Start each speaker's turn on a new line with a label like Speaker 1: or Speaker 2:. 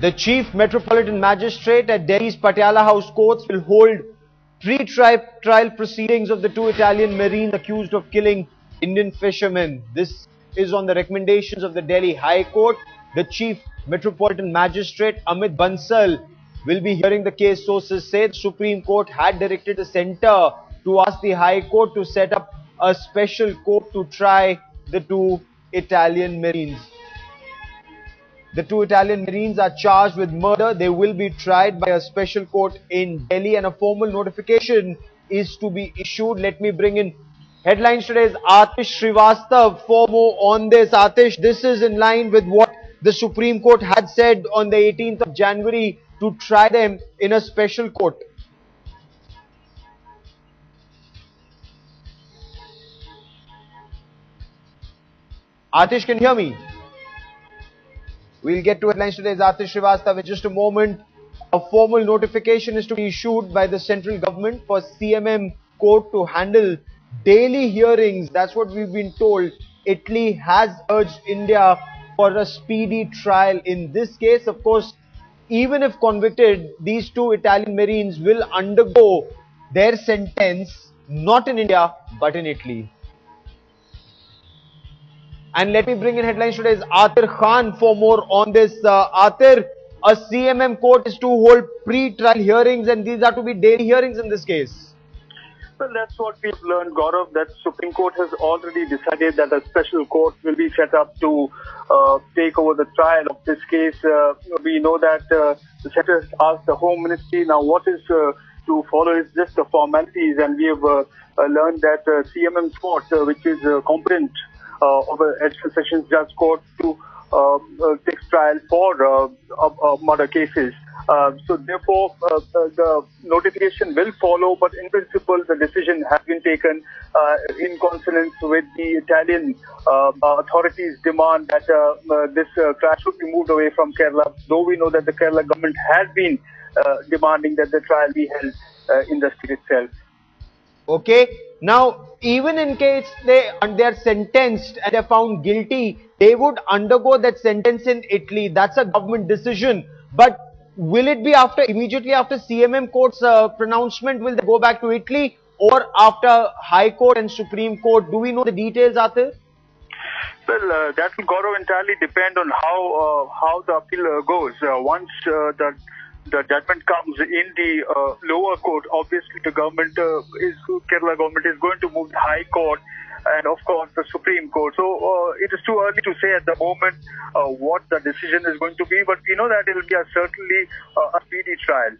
Speaker 1: The Chief Metropolitan Magistrate at Delhi's Patiala House Courts will hold pre-trial proceedings of the two Italian Marines accused of killing Indian fishermen. This is on the recommendations of the Delhi High Court. The Chief Metropolitan Magistrate Amit Bansal will be hearing the case. Sources say the Supreme Court had directed the centre to ask the High Court to set up a special court to try the two Italian Marines. The two Italian Marines are charged with murder. They will be tried by a special court in Delhi and a formal notification is to be issued. Let me bring in headlines today's Atish Srivastav for more on this. Atish, this is in line with what the Supreme Court had said on the 18th of January to try them in a special court. Atish, can you hear me? We'll get to headlines today's Atish Srivastav in just a moment. A formal notification is to be issued by the central government for CMM court to handle daily hearings. That's what we've been told. Italy has urged India for a speedy trial in this case. Of course, even if convicted, these two Italian Marines will undergo their sentence not in India but in Italy. And let me bring in headlines today's Atir Khan for more on this. Atir, a CMM court is to hold pre-trial hearings and these are to be daily hearings in this case.
Speaker 2: Well, that's what we've learned, Gaurav, that Supreme Court has already decided that a special court will be set up to take over the trial of this case. We know that the centre has asked the Home Ministry. Now, what is to follow is just the formalities, and we have learned that CMM court, which is competent of an Additional Sessions Judge Court to take trial for murder cases. So therefore, the notification will follow, but in principle, the decision has been taken in consonance with the Italian authorities' demand that this trial should be moved away from Kerala, though we know that the Kerala government has been demanding that the trial be held in the state itself.
Speaker 1: Okay. Now, even in case they are sentenced and they're found guilty, they would undergo that sentence in Italy. That's a government decision. But will it be immediately after CMM court's pronouncement, will they go back to Italy, or after High Court and Supreme Court? Do we know the details, Atir?
Speaker 2: Well, that will, Gaurav, entirely depend on how the appeal goes. Once the judgment comes in the lower court, obviously the Kerala government is going to move the High Court and of course the Supreme Court. So it is too early to say at the moment what the decision is going to be, but we know that it will be certainly a speedy trial.